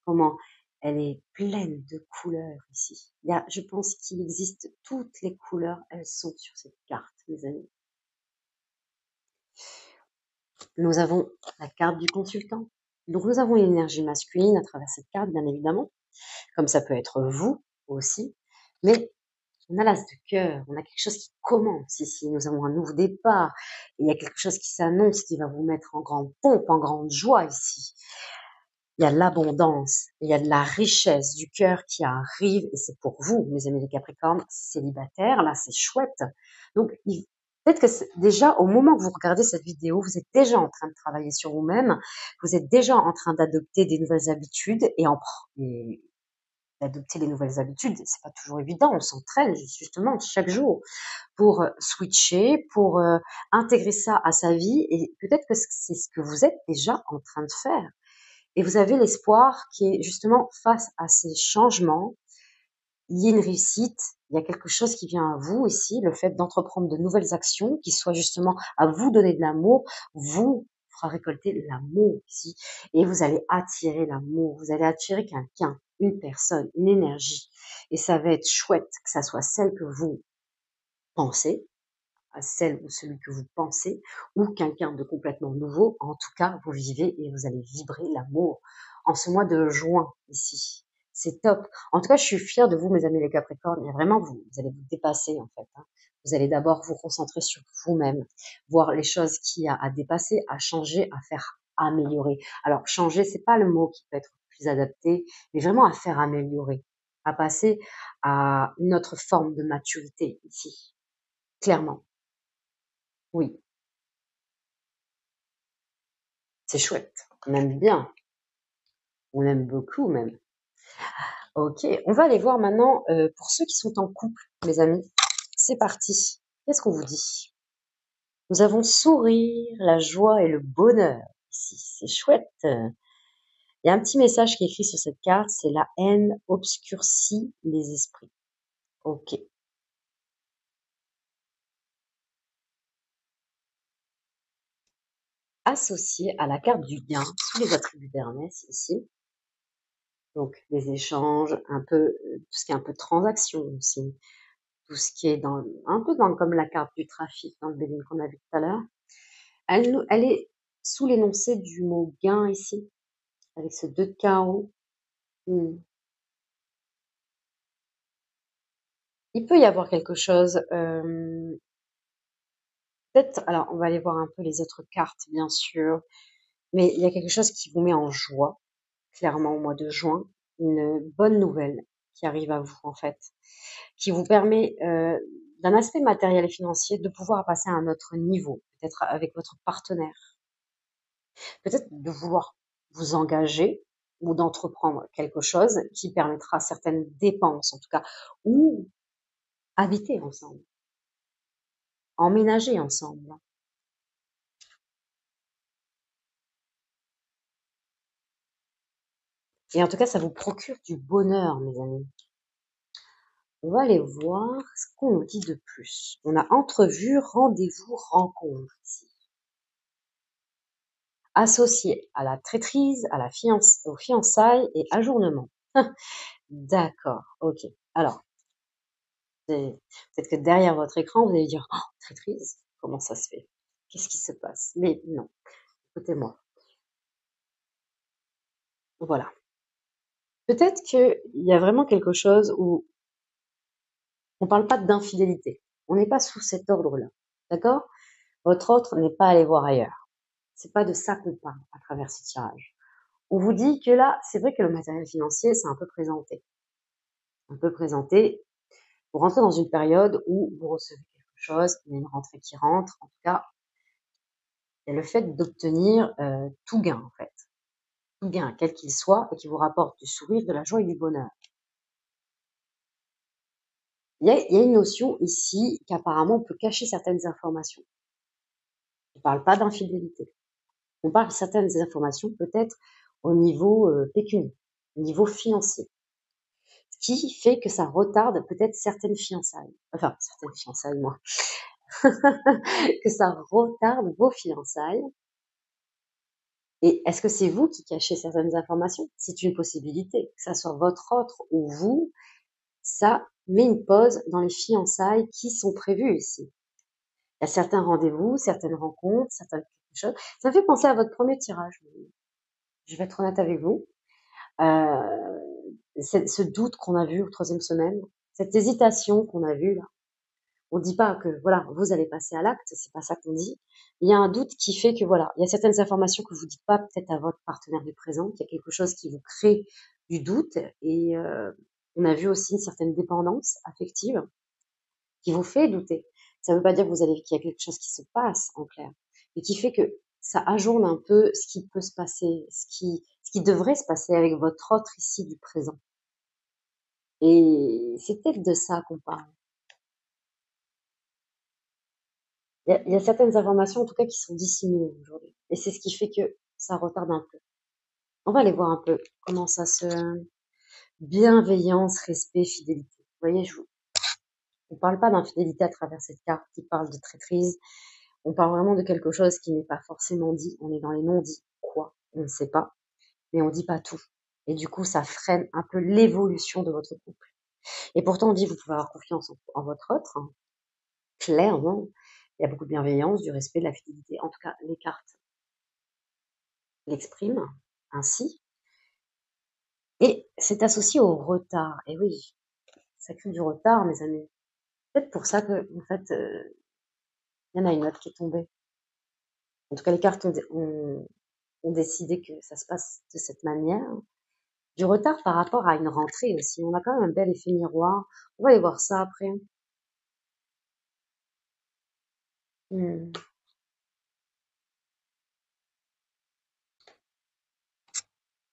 comment elle est pleine de couleurs ici. Je pense qu'il existe toutes les couleurs, elles sont sur cette carte, mes amis. Nous avons la carte du consultant. Donc nous avons l'énergie masculine à travers cette carte, bien évidemment, comme ça peut être vous aussi. Mais on a l'as de cœur, on a quelque chose qui commence ici, nous avons un nouveau départ, il y a quelque chose qui s'annonce, qui va vous mettre en grande pompe, en grande joie ici. Il y a de l'abondance, il y a de la richesse du cœur qui arrive, et c'est pour vous, mes amis les Capricornes, célibataires, là c'est chouette. Donc peut-être que déjà au moment que vous regardez cette vidéo, vous êtes déjà en train de travailler sur vous-même, vous êtes déjà en train d'adopter des nouvelles habitudes et d'adopter les nouvelles habitudes, c'est pas toujours évident, on s'entraîne justement chaque jour pour switcher, pour intégrer ça à sa vie, et peut-être que c'est ce que vous êtes déjà en train de faire. Et vous avez l'espoir qui est justement face à ces changements, il y a une réussite, il y a quelque chose qui vient à vous ici, le fait d'entreprendre de nouvelles actions qui soient justement à vous donner de l'amour, vous fera récolter l'amour ici, et vous allez attirer l'amour, vous allez attirer quelqu'un, une personne, une énergie, et ça va être chouette que ça soit celle que vous pensez, à celle ou celui que vous pensez, ou quelqu'un de complètement nouveau. En tout cas, vous vivez et vous allez vibrer l'amour en ce mois de juin ici. C'est top. En tout cas, je suis fière de vous, mes amis les Capricornes. Et vraiment, vous allez vous dépasser en fait, hein. Vous allez d'abord vous concentrer sur vous-même, voir les choses qu'il y a à dépasser, à changer, à faire améliorer. Alors, changer, c'est pas le mot qui peut être plus adapté, mais vraiment à faire améliorer, à passer à une autre forme de maturité ici. Clairement, oui. C'est chouette. On aime bien. On aime beaucoup même. Ok, on va aller voir maintenant pour ceux qui sont en couple, mes amis. C'est parti. Qu'est-ce qu'on vous dit? Nous avons sourire, la joie et le bonheur ici. C'est chouette. Il y a un petit message qui est écrit sur cette carte, c'est la haine obscurcit les esprits. Ok. Associé à la carte du gain sous les attributs d'Hermès ici. Donc des échanges, un peu tout ce qui est un peu transaction aussi. Tout ce qui est un peu comme la carte du trafic dans le Béline qu'on a vu tout à l'heure. Elle est sous l'énoncé du mot gain ici, avec ce 2 de carreau. Il peut y avoir quelque chose, peut-être, alors on va aller voir un peu les autres cartes bien sûr, mais il y a quelque chose qui vous met en joie, clairement au mois de juin, une bonne nouvelle qui arrive à vous en fait, qui vous permet d'un aspect matériel et financier de pouvoir passer à un autre niveau, peut-être avec votre partenaire. Peut-être de vouloir vous engager ou d'entreprendre quelque chose qui permettra certaines dépenses, en tout cas, ou habiter ensemble, emménager ensemble. Et en tout cas, ça vous procure du bonheur, mes amis. On va aller voir ce qu'on nous dit de plus. On a entrevue, rendez-vous, rencontre ici. Associé à la traîtrise, à la aux fiançailles et ajournement. D'accord, ok. Alors, peut-être que derrière votre écran, vous allez dire oh, traîtrise, comment ça se fait? Qu'est-ce qui se passe? Mais non, écoutez-moi. Voilà. Peut-être qu'il y a vraiment quelque chose où on ne parle pas d'infidélité. On n'est pas sous cet ordre-là. D'accord? Votre autre n'est pas allé voir ailleurs. C'est pas de ça qu'on parle à travers ce tirage. On vous dit que là, c'est vrai que le matériel financier, c'est un peu présenté. Un peu présenté. Vous rentrez dans une période où vous recevez quelque chose, il y a une rentrée qui rentre. En tout cas, il y a le fait d'obtenir tout gain, en fait. Tout gain, quel qu'il soit, et qui vous rapporte du sourire, de la joie et du bonheur. Il y a une notion ici qu'apparemment on peut cacher certaines informations. On ne parle pas d'infidélité. On parle de certaines informations peut-être au niveau pécuniaire, au niveau financier. Ce qui fait que ça retarde peut-être certaines fiançailles. Enfin, certaines fiançailles, moi. Que ça retarde vos fiançailles. Et est-ce que c'est vous qui cachez certaines informations? C'est une possibilité. Que ça soit votre autre ou vous, ça met une pause dans les fiançailles qui sont prévues ici. Il y a certains rendez-vous, certaines rencontres, certaines choses. Ça me fait penser à votre premier tirage. Je vais être honnête avec vous. Ce doute qu'on a vu aux 3e semaine, cette hésitation qu'on a vue là. On dit pas que voilà, vous allez passer à l'acte, c'est pas ça qu'on dit. Il y a un doute qui fait que voilà, il y a certaines informations que vous dites pas peut-être à votre partenaire du présent, qu'il y a quelque chose qui vous crée du doute et on a vu aussi une certaine dépendance affective qui vous fait douter. Ça ne veut pas dire que qu'il y a quelque chose qui se passe en clair, mais qui fait que ça ajourne un peu ce qui peut se passer, ce qui devrait se passer avec votre autre ici du présent. Et c'est peut-être de ça qu'on parle. Il y a certaines informations, en tout cas, qui sont dissimulées aujourd'hui. Et c'est ce qui fait que ça retarde un peu. On va aller voir un peu comment ça se... Bienveillance, respect, fidélité. Vous voyez, on parle pas d'infidélité à travers cette carte qui parle de traîtrise. On parle vraiment de quelque chose qui n'est pas forcément dit. On est dans les non-dits. Quoi? On ne sait pas. Mais on dit pas tout. Et du coup, ça freine un peu l'évolution de votre couple. Et pourtant, on dit, vous pouvez avoir confiance en votre autre. Hein. clairement. Il y a beaucoup de bienveillance, du respect, de la fidélité. En tout cas, les cartes l'expriment ainsi. Et c'est associé au retard. Et oui, ça crée du retard, mes amis. Peut-être pour ça que, en fait, il y en a une autre qui est tombée. En tout cas, les cartes ont décidé que ça se passe de cette manière. Du retard par rapport à une rentrée aussi. On a quand même un bel effet miroir. On va aller voir ça après. Hmm.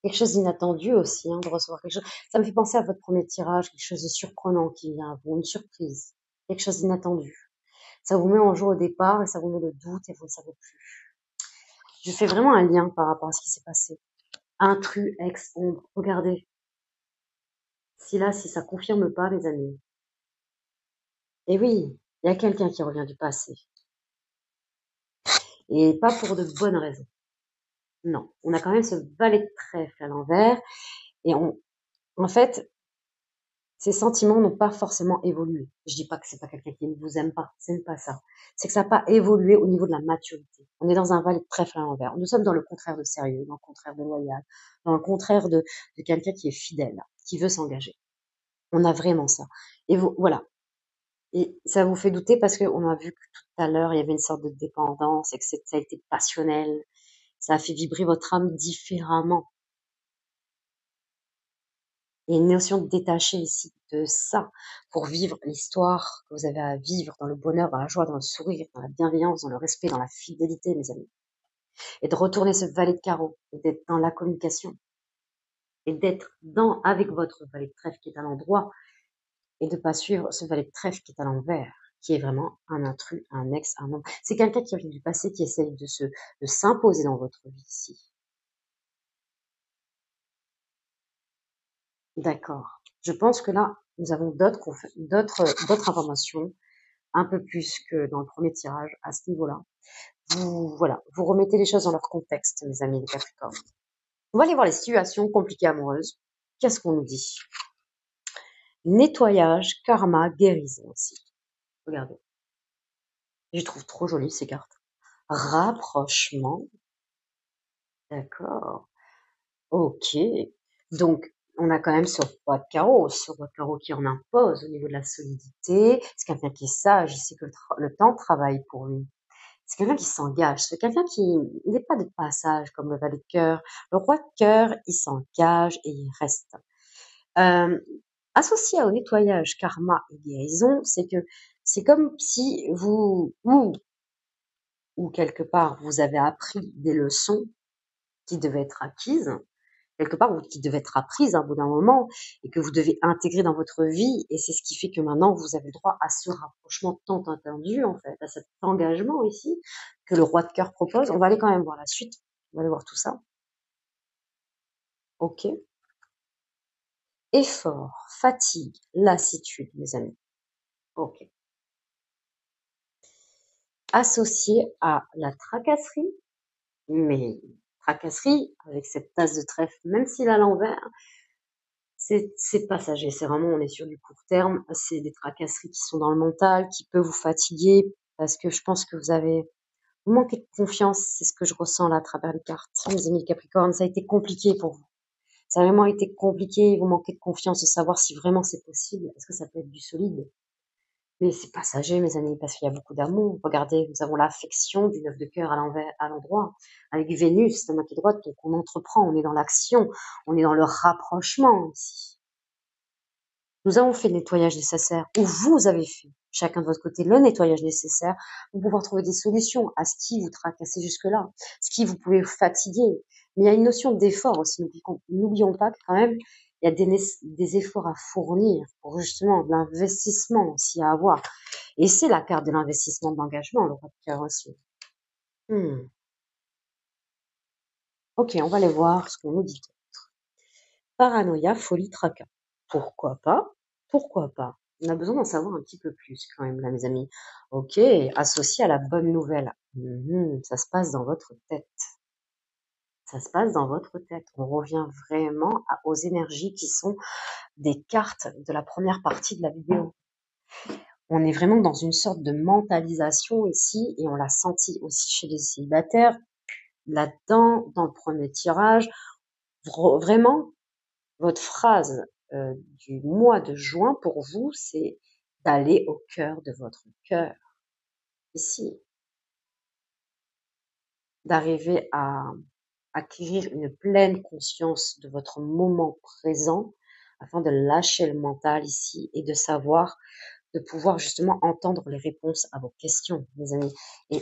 Quelque chose d'inattendu aussi, hein, de recevoir quelque chose. Ça me fait penser à votre premier tirage, quelque chose de surprenant qui vient à vous, une surprise, quelque chose d'inattendu. Ça vous met en jeu au départ et ça vous met le doute et vous ne savez plus. Je fais vraiment un lien par rapport à ce qui s'est passé. Intrus, ex, ombre. Regardez. Si ça confirme pas, mes amis. Et oui, il y a quelqu'un qui revient du passé. Et pas pour de bonnes raisons. Non. On a quand même ce valet de trèfle à l'envers. Et en fait, ces sentiments n'ont pas forcément évolué. Je dis pas que c'est pas quelqu'un qui ne vous aime pas. C'est pas ça. C'est que ça n'a pas évolué au niveau de la maturité. On est dans un valet de trèfle à l'envers. Nous sommes dans le contraire de sérieux, dans le contraire de loyal, dans le contraire de quelqu'un qui est fidèle, qui veut s'engager. On a vraiment ça. Et vous, voilà. Et ça vous fait douter parce qu'on a vu que tout à l'heure, il y avait une sorte de dépendance et que ça a été passionnel. Ça a fait vibrer votre âme différemment. Il y a une notion de détacher ici de ça pour vivre l'histoire que vous avez à vivre dans le bonheur, dans la joie, dans le sourire, dans la bienveillance, dans le respect, dans la fidélité, mes amis. Et de retourner ce valet de carreau et d'être dans la communication et d'être avec votre valet de trèfle qui est à l'endroit et de pas suivre ce valet de trèfle qui est à l'envers, qui est vraiment un intrus, un ex, un homme. C'est quelqu'un qui vient du passé qui essaye de s'imposer dans votre vie ici. D'accord. Je pense que là, nous avons d'autres informations, un peu plus que dans le premier tirage à ce niveau-là. Vous remettez les choses dans leur contexte, mes amis les Capricornes. On va aller voir les situations compliquées amoureuses. Qu'est-ce qu'on nous dit? Nettoyage, karma, guérison aussi. Regardez. Je trouve trop jolies ces cartes. Rapprochement. D'accord. Ok. Donc, on a quand même ce roi de carreau qui en impose au niveau de la solidité. C'est quelqu'un qui est sage, il sait que le temps travaille pour lui. C'est quelqu'un qui s'engage, c'est quelqu'un qui n'est pas de passage comme le valet de cœur. Le roi de cœur, il s'engage et il reste. Associé au nettoyage, karma et guérison, c'est que c'est comme si vous, ou quelque part, vous avez appris des leçons qui devaient être acquises, quelque part, ou qui devaient être apprises à un bout d'un moment, et que vous devez intégrer dans votre vie, et c'est ce qui fait que maintenant, vous avez le droit à ce rapprochement tant attendu, en fait, à cet engagement ici, que le roi de cœur propose. On va aller quand même voir la suite, on va aller voir tout ça. Ok. Effort, fatigue, lassitude, mes amis. Ok. Associé à la tracasserie, mais tracasserie avec cette tasse de trèfle, même s'il a l'envers, c'est passager. C'est vraiment, on est sur du court terme. C'est des tracasseries qui sont dans le mental, qui peuvent vous fatiguer parce que je pense que vous manquez de confiance. C'est ce que je ressens là à travers les cartes. Mes amis Capricorne, ça a été compliqué pour vous. Ça a vraiment été compliqué. Vous manquez de confiance de savoir si vraiment c'est possible. Est-ce que ça peut être du solide? Mais c'est passager, mes amis, parce qu'il y a beaucoup d'amour. Regardez, nous avons l'affection du 9 de cœur à l'envers, à l'endroit, avec Vénus, la moitié droite, donc on entreprend, on est dans l'action, on est dans le rapprochement ici. Nous avons fait le nettoyage nécessaire, ou vous avez fait, chacun de votre côté, le nettoyage nécessaire pour pouvoir trouver des solutions à ce qui vous tracassez jusque-là, ce qui vous pouvez vous fatiguer. Mais il y a une notion d'effort aussi. N'oublions pas que quand même, il y a des efforts à fournir pour justement de l'investissement aussi à avoir. Et c'est la carte de l'investissement, de l'engagement, le roi de cœur aussi. Ok, on va aller voir ce qu'on nous dit. Paranoïa, folie, tracas. Pourquoi pas? Pourquoi pas? On a besoin d'en savoir un petit peu plus quand même, là, mes amis. Ok, associé à la bonne nouvelle. Ça se passe dans votre tête. Ça se passe dans votre tête. On revient vraiment aux énergies qui sont des cartes de la première partie de la vidéo. On est vraiment dans une sorte de mentalisation ici, et on l'a senti aussi chez les célibataires, là-dedans, dans le premier tirage. Vraiment, votre phrase du mois de juin pour vous, c'est d'aller au cœur de votre cœur, ici, d'arriver à acquérir une pleine conscience de votre moment présent afin de lâcher le mental ici et de savoir, de pouvoir justement entendre les réponses à vos questions, mes amis. Et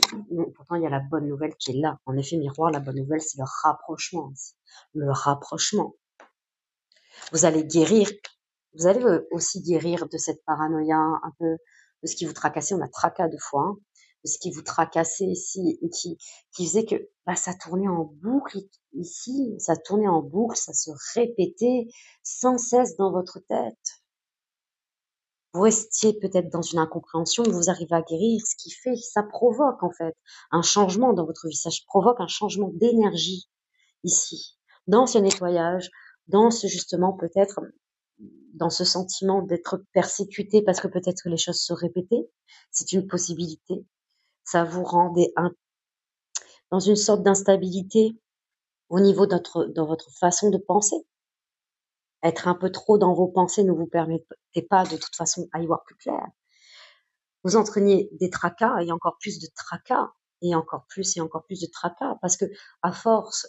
pourtant, il y a la bonne nouvelle qui est là. En effet, miroir, la bonne nouvelle, c'est le rapprochement ici. Le rapprochement. Vous allez guérir, vous allez aussi guérir de cette paranoïa, un peu de ce qui vous tracassait. On a tracas deux fois, hein, de ce qui vous tracassait ici et qui faisait que bah, ça tournait en boucle ici, ça tournait en boucle, ça se répétait sans cesse dans votre tête. Vous restiez peut-être dans une incompréhension, vous arrivez à guérir, ce qui fait, ça provoque en fait un changement dans votre vie, ça provoque un changement d'énergie ici, dans ce nettoyage, dans ce justement peut-être, dans ce sentiment d'être persécuté parce que peut-être que les choses se répétaient, c'est une possibilité. Ça vous rend dans une sorte d'instabilité au niveau dans votre façon de penser. Être un peu trop dans vos pensées ne vous permettait pas de toute façon à y voir plus clair. Vous entraîniez des tracas et encore plus de tracas et encore plus de tracas parce que à force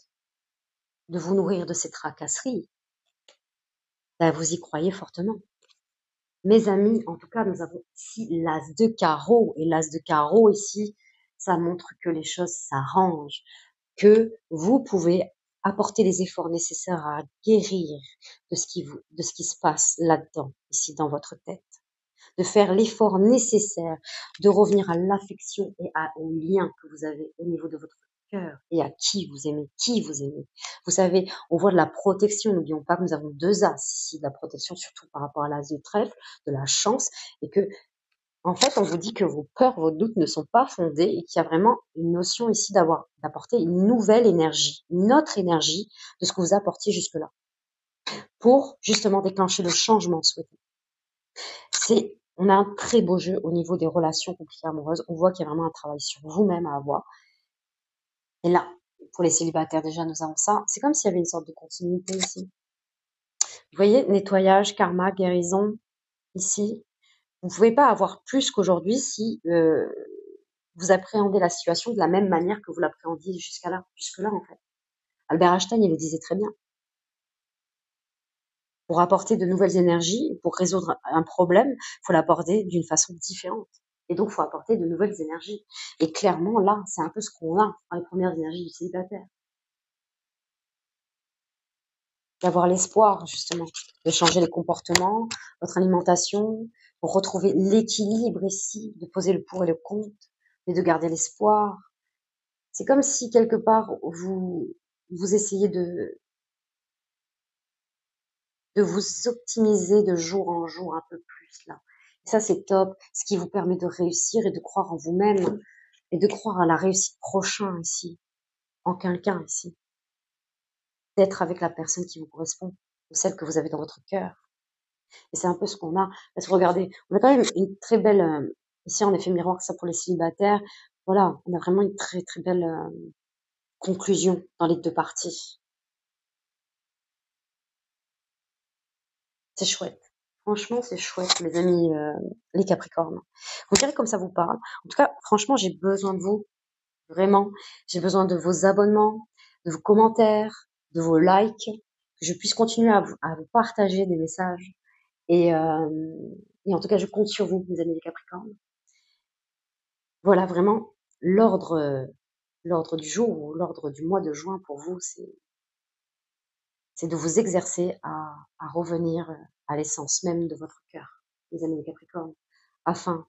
de vous nourrir de ces tracasseries, ben, vous y croyez fortement. Mes amis, en tout cas, nous avons ici l'as de carreau. Et l'as de carreau ici, ça montre que les choses s'arrangent, que vous pouvez apporter les efforts nécessaires à guérir de ce qui se passe là-dedans, ici dans votre tête. De faire l'effort nécessaire de revenir à l'affection et au lien que vous avez au niveau de votre cœur et à qui vous aimez, Vous savez, on voit de la protection. N'oublions pas que nous avons deux as ici, de la protection, surtout par rapport à l'as de trèfle, de la chance, et que, en fait, on vous dit que vos peurs, vos doutes ne sont pas fondés et qu'il y a vraiment une notion ici d'apporter une nouvelle énergie, une autre énergie de ce que vous apportiez jusque-là pour justement déclencher le changement souhaité. On a un très beau jeu au niveau des relations compliquées amoureuses. On voit qu'il y a vraiment un travail sur vous-même à avoir. Et là, pour les célibataires, déjà, nous avons ça. C'est comme s'il y avait une sorte de continuité ici. Vous voyez, nettoyage, karma, guérison, ici. Vous ne pouvez pas avoir plus qu'aujourd'hui si vous appréhendez la situation de la même manière que vous l'appréhendiez jusque-là, en fait. Albert Einstein, il le disait très bien. Pour apporter de nouvelles énergies, pour résoudre un problème, il faut l'aborder d'une façon différente. Et donc, il faut apporter de nouvelles énergies. Et clairement, là, c'est un peu ce qu'on a dans les premières énergies du célibataire. D'avoir l'espoir, justement, de changer les comportements, votre alimentation, pour retrouver l'équilibre ici, de poser le pour et le contre, et de garder l'espoir. C'est comme si, quelque part, vous essayez de vous optimiser de jour en jour un peu plus, là. Et ça, c'est top, ce qui vous permet de réussir et de croire en vous-même et de croire à la réussite prochaine ici, en quelqu'un ici. D'être avec la personne qui vous correspond, ou celle que vous avez dans votre cœur. Et c'est un peu ce qu'on a. Parce que regardez, on a quand même une très belle, ici en effet miroir, ça pour les célibataires, voilà, on a vraiment une très très belle conclusion dans les deux parties. C'est chouette. Franchement, c'est chouette, mes amis, les Capricornes. Vous direz comme ça vous parle. En tout cas, franchement, j'ai besoin de vous. Vraiment. J'ai besoin de vos abonnements, de vos commentaires, de vos likes, que je puisse continuer à vous partager des messages. Et en tout cas, je compte sur vous, mes amis les Capricornes. Voilà, vraiment, l'ordre du jour ou l'ordre du mois de juin pour vous, c'est de vous exercer à revenir à l'essence même de votre cœur, mes amis les Capricornes, afin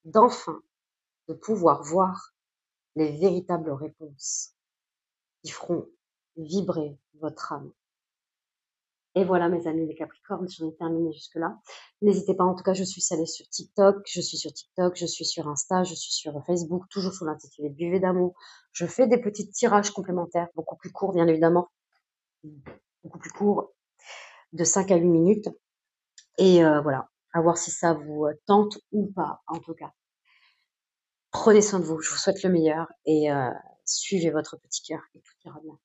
d'enfin de pouvoir voir les véritables réponses qui feront vibrer votre âme. Et voilà, mes amis les Capricornes, j'en ai terminé jusque-là. N'hésitez pas, en tout cas, je suis sur TikTok, je suis sur Insta, je suis sur Facebook, toujours sous l'intitulé Buvez d'amour. Je fais des petits tirages complémentaires, beaucoup plus courts, bien évidemment, beaucoup plus courts, de 5 à 8 minutes. Et voilà. À voir si ça vous tente ou pas, en tout cas. Prenez soin de vous, je vous souhaite le meilleur et suivez votre petit cœur et tout ira bien.